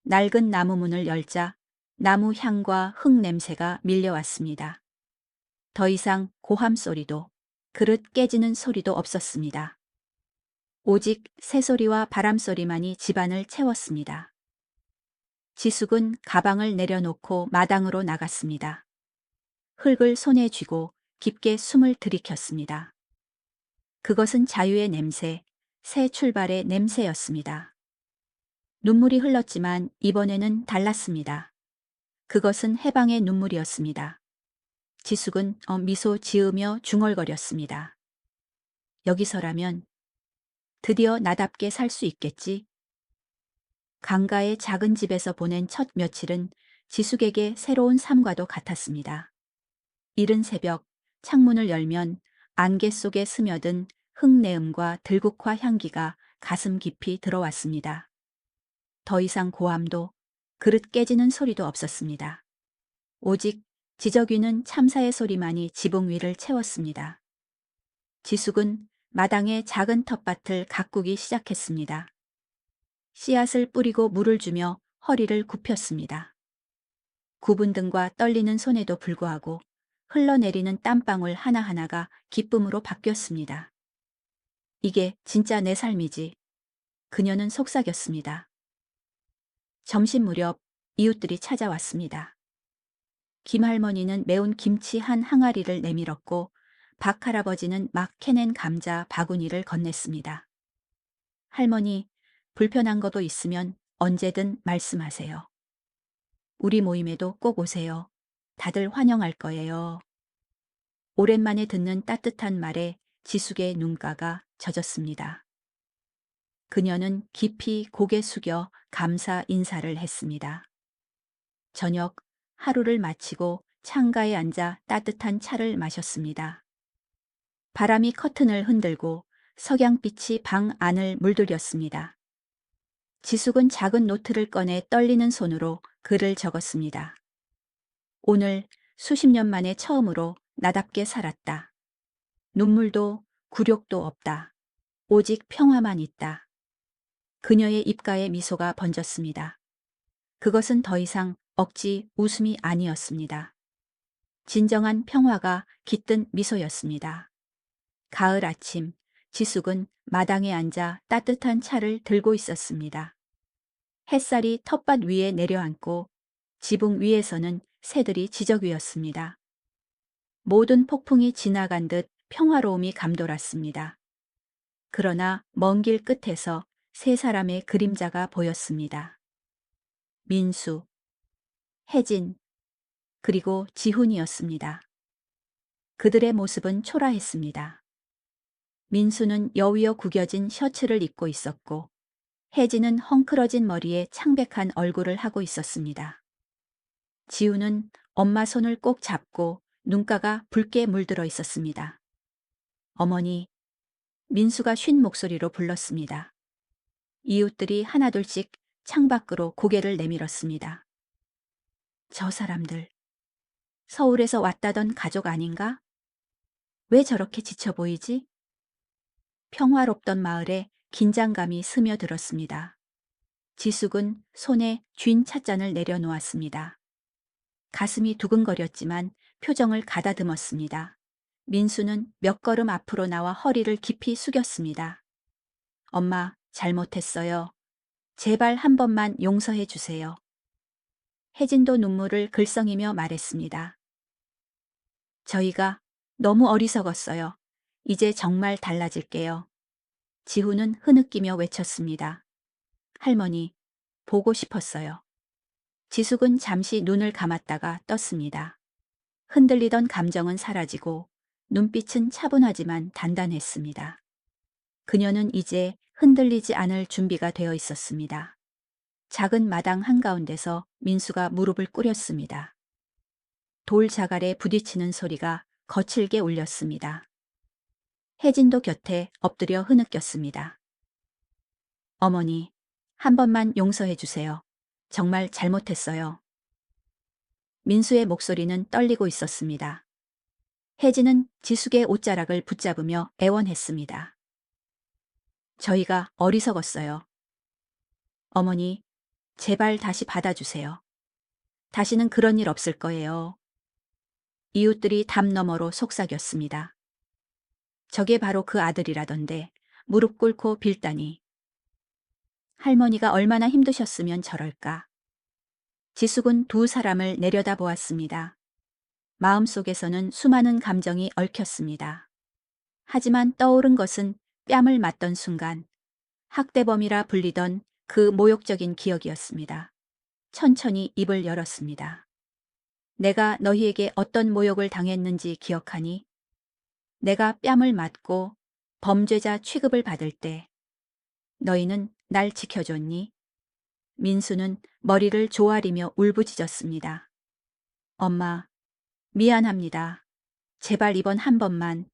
낡은 나무 문을 열자 나무 향과 흙 냄새가 밀려왔습니다. 더 이상 고함 소리도 그릇 깨지는 소리도 없었습니다. 오직 새소리와 바람소리만이 집안을 채웠습니다. 지숙은 가방을 내려놓고 마당으로 나갔습니다. 흙을 손에 쥐고 깊게 숨을 들이켰습니다. 그것은 자유의 냄새, 새 출발의 냄새였습니다. 눈물이 흘렀지만 이번에는 달랐습니다. 그것은 해방의 눈물이었습니다. 지숙은 미소 지으며 중얼거렸습니다. 여기서라면 드디어 나답게 살 수 있겠지? 강가의 작은 집에서 보낸 첫 며칠은 지숙에게 새로운 삶과도 같았습니다. 이른 새벽 창문을 열면 안개 속에 스며든 흙내음과 들국화 향기가 가슴 깊이 들어왔습니다. 더 이상 고함도 그릇 깨지는 소리도 없었습니다. 오직 지저귀는 참사의 소리만이 지붕 위를 채웠습니다. 지숙은 마당의 작은 텃밭을 가꾸기 시작했습니다. 씨앗을 뿌리고 물을 주며 허리를 굽혔습니다. 굽은 등과 떨리는 손에도 불구하고 흘러내리는 땀방울 하나하나가 기쁨으로 바뀌었습니다. 이게 진짜 내 삶이지. 그녀는 속삭였습니다. 점심 무렵 이웃들이 찾아왔습니다. 김할머니는 매운 김치 한 항아리를 내밀었고 박 할아버지는 막 캐낸 감자 바구니를 건넸습니다. 할머니, 불편한 것도 있으면 언제든 말씀하세요. 우리 모임에도 꼭 오세요. 다들 환영할 거예요. 오랜만에 듣는 따뜻한 말에 지숙의 눈가가 젖었습니다. 그녀는 깊이 고개 숙여 감사 인사를 했습니다. 저녁 하루를 마치고 창가에 앉아 따뜻한 차를 마셨습니다. 바람이 커튼을 흔들고 석양빛이 방 안을 물들였습니다. 지숙은 작은 노트를 꺼내 떨리는 손으로 글을 적었습니다. 오늘 수십 년 만에 처음으로 나답게 살았다. 눈물도 굴욕도 없다. 오직 평화만 있다. 그녀의 입가에 미소가 번졌습니다. 그것은 더 이상 억지 웃음이 아니었습니다. 진정한 평화가 깃든 미소였습니다. 가을 아침, 지숙은 마당에 앉아 따뜻한 차를 들고 있었습니다. 햇살이 텃밭 위에 내려앉고 지붕 위에서는 새들이 지저귀었습니다. 모든 폭풍이 지나간 듯 평화로움이 감돌았습니다. 그러나 먼 길 끝에서 세 사람의 그림자가 보였습니다. 민수, 혜진, 그리고 지훈이었습니다. 그들의 모습은 초라했습니다. 민수는 여위어 구겨진 셔츠를 입고 있었고 혜진은 헝클어진 머리에 창백한 얼굴을 하고 있었습니다. 지훈은 엄마 손을 꼭 잡고 눈가가 붉게 물들어 있었습니다. 어머니, 민수가 쉰 목소리로 불렀습니다. 이웃들이 하나둘씩 창밖으로 고개를 내밀었습니다. 저 사람들, 서울에서 왔다던 가족 아닌가? 왜 저렇게 지쳐 보이지? 평화롭던 마을에 긴장감이 스며들었습니다. 지숙은 손에 쥔 찻잔을 내려놓았습니다. 가슴이 두근거렸지만 표정을 가다듬었습니다. 민수는 몇 걸음 앞으로 나와 허리를 깊이 숙였습니다. 엄마, 잘못했어요. 제발 한 번만 용서해 주세요. 혜진도 눈물을 글썽이며 말했습니다. 저희가 너무 어리석었어요. 이제 정말 달라질게요. 지훈은 흐느끼며 외쳤습니다. 할머니, 보고 싶었어요. 지숙은 잠시 눈을 감았다가 떴습니다. 흔들리던 감정은 사라지고 눈빛은 차분하지만 단단했습니다. 그녀는 이제 흔들리지 않을 준비가 되어 있었습니다. 작은 마당 한가운데서 민수가 무릎을 꿇였습니다. 돌 자갈에 부딪히는 소리가 거칠게 울렸습니다. 혜진도 곁에 엎드려 흐느꼈습니다. 어머니, 한 번만 용서해 주세요. 정말 잘못했어요. 민수의 목소리는 떨리고 있었습니다. 혜진은 지숙의 옷자락을 붙잡으며 애원했습니다. 저희가 어리석었어요. 어머니, 제발 다시 받아주세요. 다시는 그런 일 없을 거예요. 이웃들이 담 너머로 속삭였습니다. 저게 바로 그 아들이라던데 무릎 꿇고 빌다니. 할머니가 얼마나 힘드셨으면 저럴까. 지숙은 두 사람을 내려다보았습니다. 마음속에서는 수많은 감정이 얽혔습니다. 하지만 떠오른 것은 뺨을 맞던 순간 학대범이라 불리던 그 모욕적인 기억이었습니다. 천천히 입을 열었습니다. 내가 너희에게 어떤 모욕을 당했는지 기억하니? 내가 뺨을 맞고 범죄자 취급을 받을 때 너희는 날 지켜줬니? 민수는 머리를 조아리며 울부짖었습니다. 엄마, 미안합니다. 제발 이번 한 번만.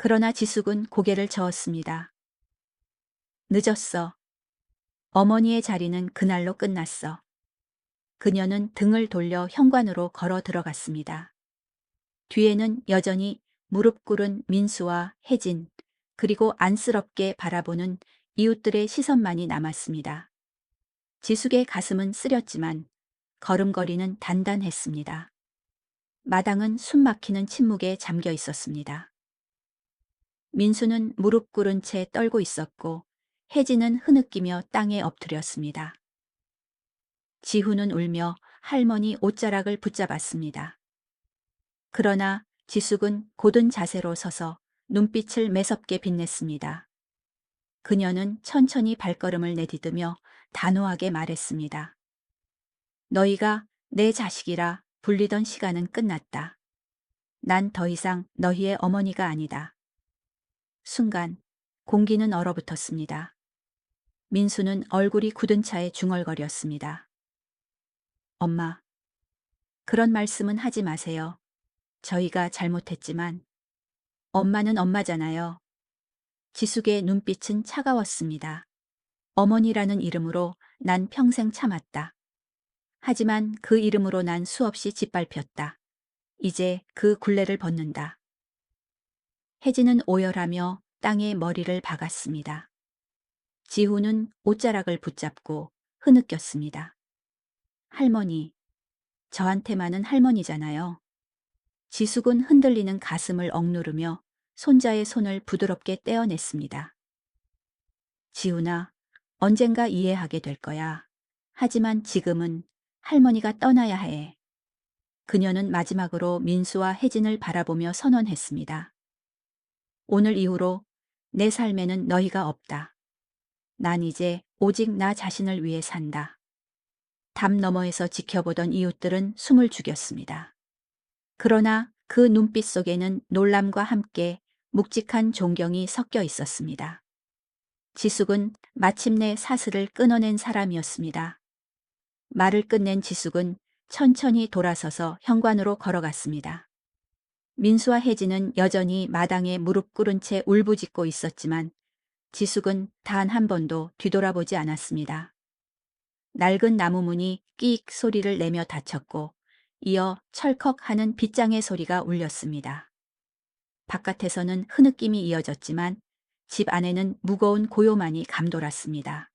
그러나 지숙은 고개를 저었습니다. 늦었어. 어머니의 자리는 그날로 끝났어. 그녀는 등을 돌려 현관으로 걸어 들어갔습니다. 뒤에는 여전히 무릎 꿇은 민수와 혜진, 그리고 안쓰럽게 바라보는 이웃들의 시선만이 남았습니다. 지숙의 가슴은 쓰렸지만 걸음걸이는 단단했습니다. 마당은 숨막히는 침묵에 잠겨 있었습니다. 민수는 무릎 꿇은 채 떨고 있었고 혜진은 흐느끼며 땅에 엎드렸습니다. 지훈은 울며 할머니 옷자락을 붙잡았습니다. 그러나 지숙은 곧은 자세로 서서 눈빛을 매섭게 빛냈습니다. 그녀는 천천히 발걸음을 내디디며 단호하게 말했습니다. 너희가 내 자식이라 불리던 시간은 끝났다. 난 더 이상 너희의 어머니가 아니다. 순간 공기는 얼어붙었습니다. 민수는 얼굴이 굳은 차에 중얼거렸습니다. 엄마, 그런 말씀은 하지 마세요. 저희가 잘못했지만 엄마는 엄마잖아요. 지숙의 눈빛은 차가웠습니다. 어머니라는 이름으로 난 평생 참았다. 하지만 그 이름으로 난 수없이 짓밟혔다. 이제 그 굴레를 벗는다. 혜진은 오열하며 땅에 머리를 박았습니다. 지훈은 옷자락을 붙잡고 흐느꼈습니다. 할머니, 저한테만은 할머니잖아요. 지숙은 흔들리는 가슴을 억누르며 손자의 손을 부드럽게 떼어냈습니다. 지훈아, 언젠가 이해하게 될 거야. 하지만 지금은 할머니가 떠나야 해. 그녀는 마지막으로 민수와 혜진을 바라보며 선언했습니다. 오늘 이후로 내 삶에는 너희가 없다. 난 이제 오직 나 자신을 위해 산다. 담 너머에서 지켜보던 이웃들은 숨을 죽였습니다. 그러나 그 눈빛 속에는 놀람과 함께 묵직한 존경이 섞여 있었습니다. 지숙은 마침내 사슬을 끊어낸 사람이었습니다. 말을 끝낸 지숙은 천천히 돌아서서 현관으로 걸어갔습니다. 민수와 혜진은 여전히 마당에 무릎 꿇은 채 울부짖고 있었지만 지숙은 단 한 번도 뒤돌아보지 않았습니다. 낡은 나무 문이 끼익 소리를 내며 닫혔고 이어 철컥하는 빗장의 소리가 울렸습니다. 바깥에서는 흐느낌이 이어졌지만 집 안에는 무거운 고요만이 감돌았습니다.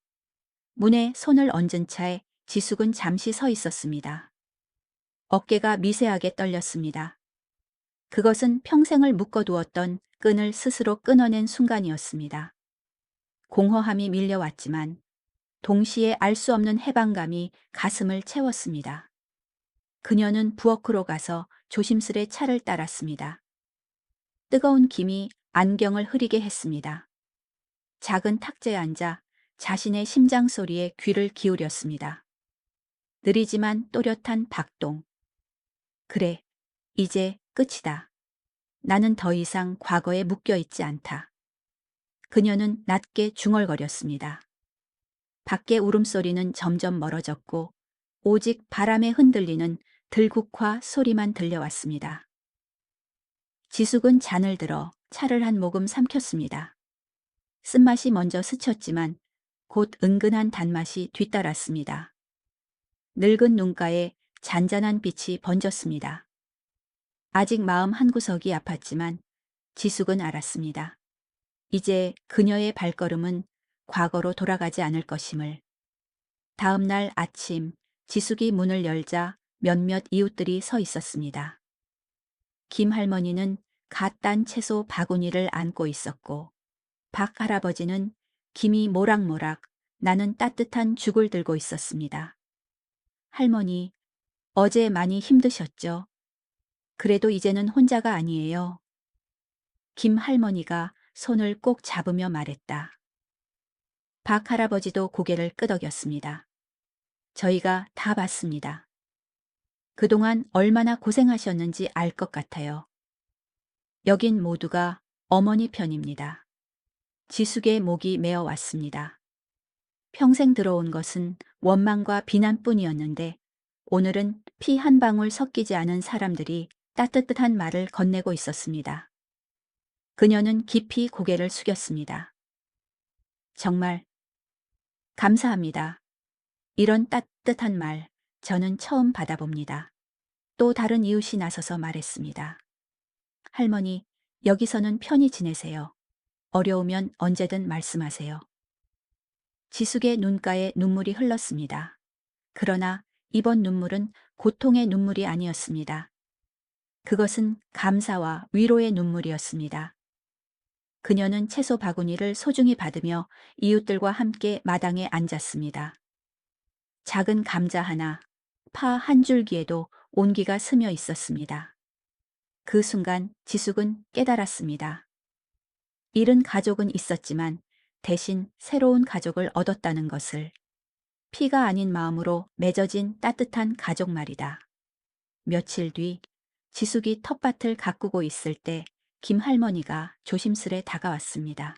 문에 손을 얹은 채 지숙은 잠시 서 있었습니다. 어깨가 미세하게 떨렸습니다. 그것은 평생을 묶어두었던 끈을 스스로 끊어낸 순간이었습니다. 공허함이 밀려왔지만 동시에 알 수 없는 해방감이 가슴을 채웠습니다. 그녀는 부엌으로 가서 조심스레 차를 따랐습니다. 뜨거운 김이 안경을 흐리게 했습니다. 작은 탁자에 앉아 자신의 심장 소리에 귀를 기울였습니다. 느리지만 또렷한 박동. 그래, 이제 끝이다. 나는 더 이상 과거에 묶여있지 않다. 그녀는 낮게 중얼거렸습니다. 밖의 울음소리는 점점 멀어졌고 오직 바람에 흔들리는 들국화 소리만 들려왔습니다. 지숙은 잔을 들어 차를 한 모금 삼켰습니다. 쓴맛이 먼저 스쳤지만 곧 은근한 단맛이 뒤따랐습니다. 늙은 눈가에 잔잔한 빛이 번졌습니다. 아직 마음 한구석이 아팠지만 지숙은 알았습니다. 이제 그녀의 발걸음은 과거로 돌아가지 않을 것임을. 다음 날 아침 지숙이 문을 열자 몇몇 이웃들이 서 있었습니다. 김 할머니는 갓 딴 채소 바구니를 안고 있었고 박 할아버지는 김이 모락모락 나는 따뜻한 죽을 들고 있었습니다. 할머니, 어제 많이 힘드셨죠? 그래도 이제는 혼자가 아니에요. 김 할머니가 손을 꼭 잡으며 말했다. 박 할아버지도 고개를 끄덕였습니다. 저희가 다 봤습니다. 그동안 얼마나 고생하셨는지 알 것 같아요. 여긴 모두가 어머니 편입니다. 지숙의 목이 메어왔습니다. 평생 들어온 것은 원망과 비난뿐이었는데 오늘은 피 한 방울 섞이지 않은 사람들이 따뜻한 말을 건네고 있었습니다. 그녀는 깊이 고개를 숙였습니다. 정말 감사합니다. 이런 따뜻한 말 저는 처음 받아봅니다. 또 다른 이웃이 나서서 말했습니다. 할머니, 여기서는 편히 지내세요. 어려우면 언제든 말씀하세요. 지숙의 눈가에 눈물이 흘렀습니다. 그러나 이번 눈물은 고통의 눈물이 아니었습니다. 그것은 감사와 위로의 눈물이었습니다. 그녀는 채소 바구니를 소중히 받으며 이웃들과 함께 마당에 앉았습니다. 작은 감자 하나, 파 한 줄기에도 온기가 스며 있었습니다. 그 순간 지숙은 깨달았습니다. 잃은 가족은 있었지만 대신 새로운 가족을 얻었다는 것을. 피가 아닌 마음으로 맺어진 따뜻한 가족 말이다. 며칠 뒤 지숙이 텃밭을 가꾸고 있을 때 김할머니가 조심스레 다가왔습니다.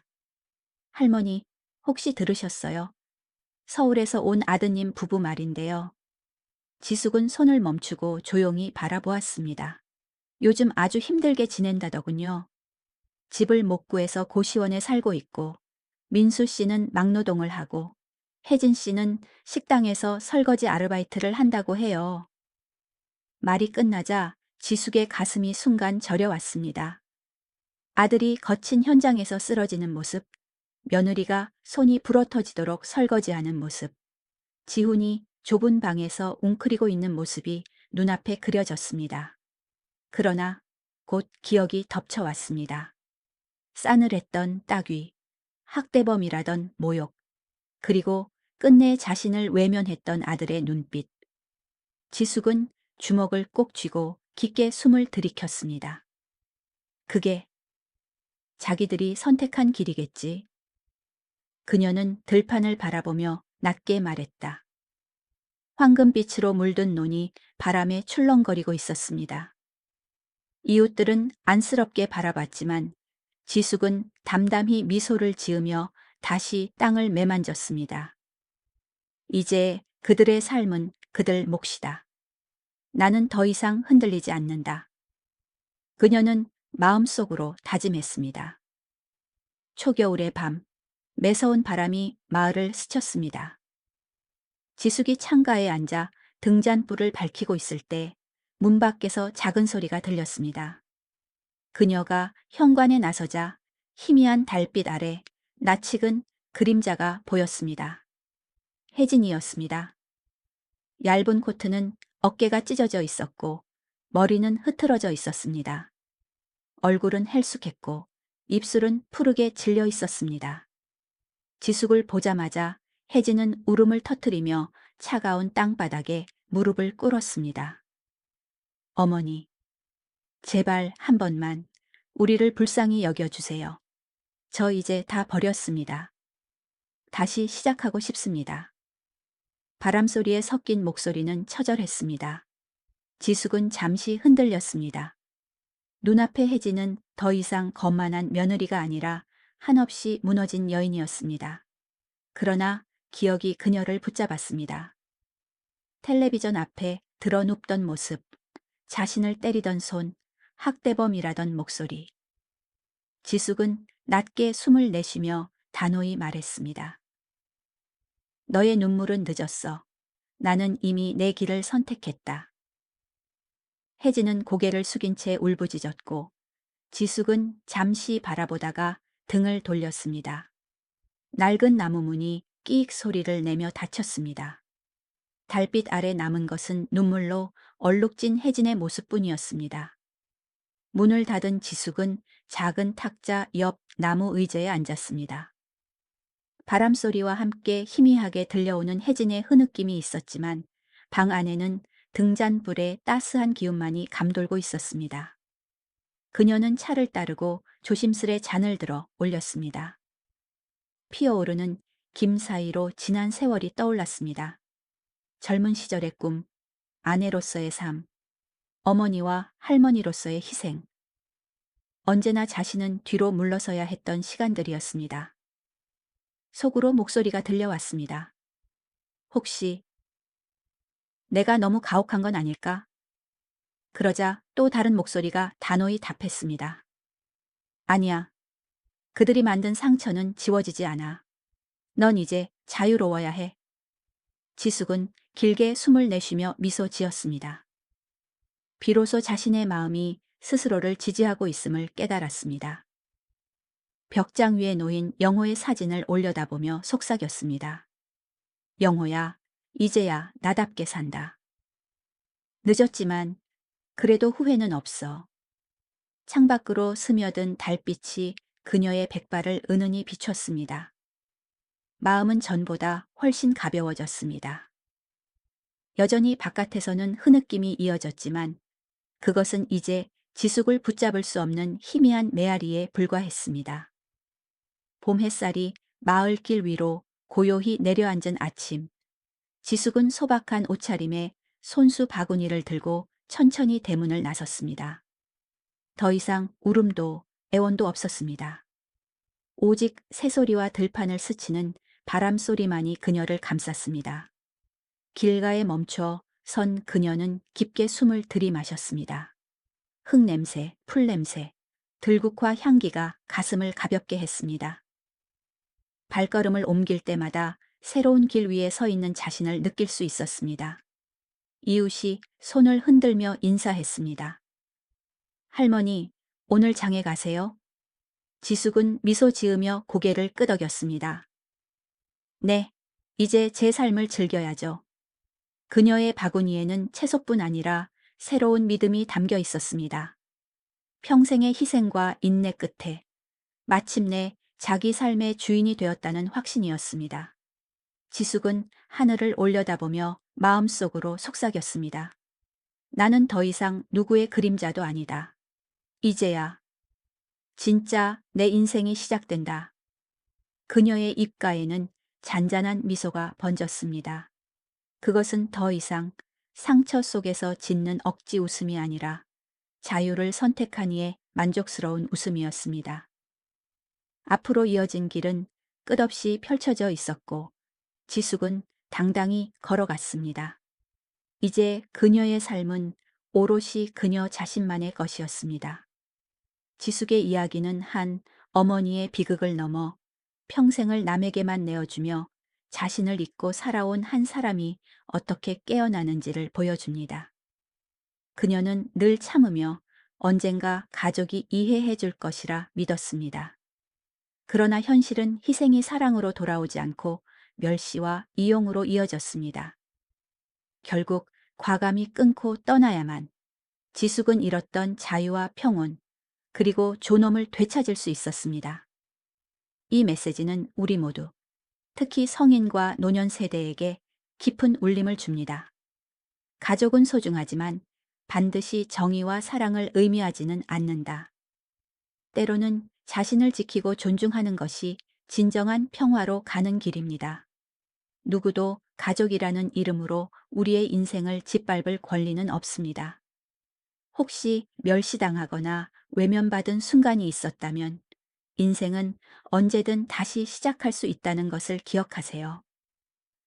할머니, 혹시 들으셨어요? 서울에서 온 아드님 부부 말인데요. 지숙은 손을 멈추고 조용히 바라보았습니다. 요즘 아주 힘들게 지낸다더군요. 집을 못 구해서 고시원에 살고 있고, 민수 씨는 막노동을 하고, 혜진 씨는 식당에서 설거지 아르바이트를 한다고 해요. 말이 끝나자 지숙의 가슴이 순간 저려왔습니다. 아들이 거친 현장에서 쓰러지는 모습, 며느리가 손이 부러터지도록 설거지하는 모습, 지훈이 좁은 방에서 웅크리고 있는 모습이 눈앞에 그려졌습니다. 그러나 곧 기억이 덮쳐왔습니다. 싸늘했던 따귀, 학대범이라던 모욕, 그리고 끝내 자신을 외면했던 아들의 눈빛. 지숙은 주먹을 꼭 쥐고 깊게 숨을 들이켰습니다. 그게 자기들이 선택한 길이겠지. 그녀는 들판을 바라보며 낮게 말했다. 황금빛으로 물든 논이 바람에 출렁거리고 있었습니다. 이웃들은 안쓰럽게 바라봤지만 지숙은 담담히 미소를 지으며 다시 땅을 매만졌습니다. 이제 그들의 삶은 그들 몫이다. 나는 더 이상 흔들리지 않는다. 그녀는 마음속으로 다짐했습니다. 초겨울의 밤, 매서운 바람이 마을을 스쳤습니다. 지숙이 창가에 앉아 등잔불을 밝히고 있을 때 문 밖에서 작은 소리가 들렸습니다. 그녀가 현관에 나서자 희미한 달빛 아래 낯익은 그림자가 보였습니다. 혜진이었습니다. 얇은 코트는 어깨가 찢어져 있었고 머리는 흐트러져 있었습니다. 얼굴은 헬쑥했고 입술은 푸르게 질려 있었습니다. 지숙을 보자마자 혜진은 울음을 터뜨리며 차가운 땅바닥에 무릎을 꿇었습니다. 어머니, 제발 한 번만 우리를 불쌍히 여겨주세요. 저 이제 다 버렸습니다. 다시 시작하고 싶습니다. 바람 소리에 섞인 목소리는 처절했습니다. 지숙은 잠시 흔들렸습니다. 눈앞의 혜진은 더 이상 거만한 며느리가 아니라 한없이 무너진 여인이었습니다. 그러나 기억이 그녀를 붙잡았습니다. 텔레비전 앞에 드러눕던 모습, 자신을 때리던 손, 학대범이라던 목소리. 지숙은 낮게 숨을 내쉬며 단호히 말했습니다. 너의 눈물은 늦었어. 나는 이미 내 길을 선택했다. 혜진은 고개를 숙인 채 울부짖었고 지숙은 잠시 바라보다가 등을 돌렸습니다. 낡은 나무 문이 끼익 소리를 내며 닫혔습니다. 달빛 아래 남은 것은 눈물로 얼룩진 혜진의 모습뿐이었습니다. 문을 닫은 지숙은 작은 탁자 옆 나무 의자에 앉았습니다. 바람 소리와 함께 희미하게 들려오는 혜진의 흐느낌이 있었지만 방 안에는 등잔불의 따스한 기운만이 감돌고 있었습니다. 그녀는 차를 따르고 조심스레 잔을 들어 올렸습니다. 피어오르는 김 사이로 지난 세월이 떠올랐습니다. 젊은 시절의 꿈, 아내로서의 삶, 어머니와 할머니로서의 희생. 언제나 자신은 뒤로 물러서야 했던 시간들이었습니다. 속으로 목소리가 들려왔습니다. 혹시 내가 너무 가혹한 건 아닐까? 그러자 또 다른 목소리가 단호히 답했습니다. 아니야. 그들이 만든 상처는 지워지지 않아. 넌 이제 자유로워야 해. 지숙은 길게 숨을 내쉬며 미소 지었습니다. 비로소 자신의 마음이 스스로를 지지하고 있음을 깨달았습니다. 벽장 위에 놓인 영호의 사진을 올려다보며 속삭였습니다. 영호야, 이제야 나답게 산다. 늦었지만 그래도 후회는 없어. 창밖으로 스며든 달빛이 그녀의 백발을 은은히 비췄습니다. 마음은 전보다 훨씬 가벼워졌습니다. 여전히 바깥에서는 흐느낌이 이어졌지만 그것은 이제 지숙을 붙잡을 수 없는 희미한 메아리에 불과했습니다. 봄 햇살이 마을길 위로 고요히 내려앉은 아침, 지숙은 소박한 옷차림에 손수 바구니를 들고 천천히 대문을 나섰습니다. 더 이상 울음도 애원도 없었습니다. 오직 새소리와 들판을 스치는 바람 소리만이 그녀를 감쌌습니다. 길가에 멈춰 선 그녀는 깊게 숨을 들이마셨습니다. 흙냄새, 풀냄새, 들국화 향기가 가슴을 가볍게 했습니다. 발걸음을 옮길 때마다 새로운 길 위에 서 있는 자신을 느낄 수 있었습니다. 이웃이 손을 흔들며 인사했습니다. 할머니, 오늘 장에 가세요? 지숙은 미소 지으며 고개를 끄덕였습니다. 네, 이제 제 삶을 즐겨야죠. 그녀의 바구니에는 채소뿐 아니라 새로운 믿음이 담겨 있었습니다. 평생의 희생과 인내 끝에 마침내 자기 삶의 주인이 되었다는 확신이었습니다. 지숙은 하늘을 올려다보며 마음속으로 속삭였습니다. 나는 더 이상 누구의 그림자도 아니다. 이제야 진짜 내 인생이 시작된다. 그녀의 입가에는 잔잔한 미소가 번졌습니다. 그것은 더 이상 상처 속에서 짓는 억지 웃음이 아니라 자유를 선택한 이의 만족스러운 웃음이었습니다. 앞으로 이어진 길은 끝없이 펼쳐져 있었고 지숙은 당당히 걸어갔습니다. 이제 그녀의 삶은 오롯이 그녀 자신만의 것이었습니다. 지숙의 이야기는 한 어머니의 비극을 넘어 평생을 남에게만 내어주며 자신을 잊고 살아온 한 사람이 어떻게 깨어나는지를 보여줍니다. 그녀는 늘 참으며 언젠가 가족이 이해해 줄 것이라 믿었습니다. 그러나 현실은 희생이 사랑으로 돌아오지 않고 멸시와 이용으로 이어졌습니다. 결국 과감히 끊고 떠나야만 지숙은 잃었던 자유와 평온, 그리고 존엄을 되찾을 수 있었습니다. 이 메시지는 우리 모두, 특히 성인과 노년 세대에게 깊은 울림을 줍니다. 가족은 소중하지만 반드시 정의와 사랑을 의미하지는 않는다. 때로는 자신을 지키고 존중하는 것이 진정한 평화로 가는 길입니다. 누구도 가족이라는 이름으로 우리의 인생을 짓밟을 권리는 없습니다. 혹시 멸시당하거나 외면받은 순간이 있었다면 인생은 언제든 다시 시작할 수 있다는 것을 기억하세요.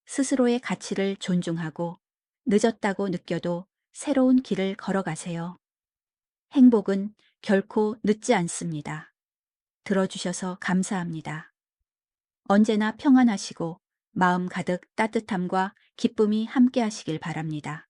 스스로의 가치를 존중하고 늦었다고 느껴도 새로운 길을 걸어가세요. 행복은 결코 늦지 않습니다. 들어주셔서 감사합니다. 언제나 평안하시고 마음 가득 따뜻함과 기쁨이 함께 하시길 바랍니다.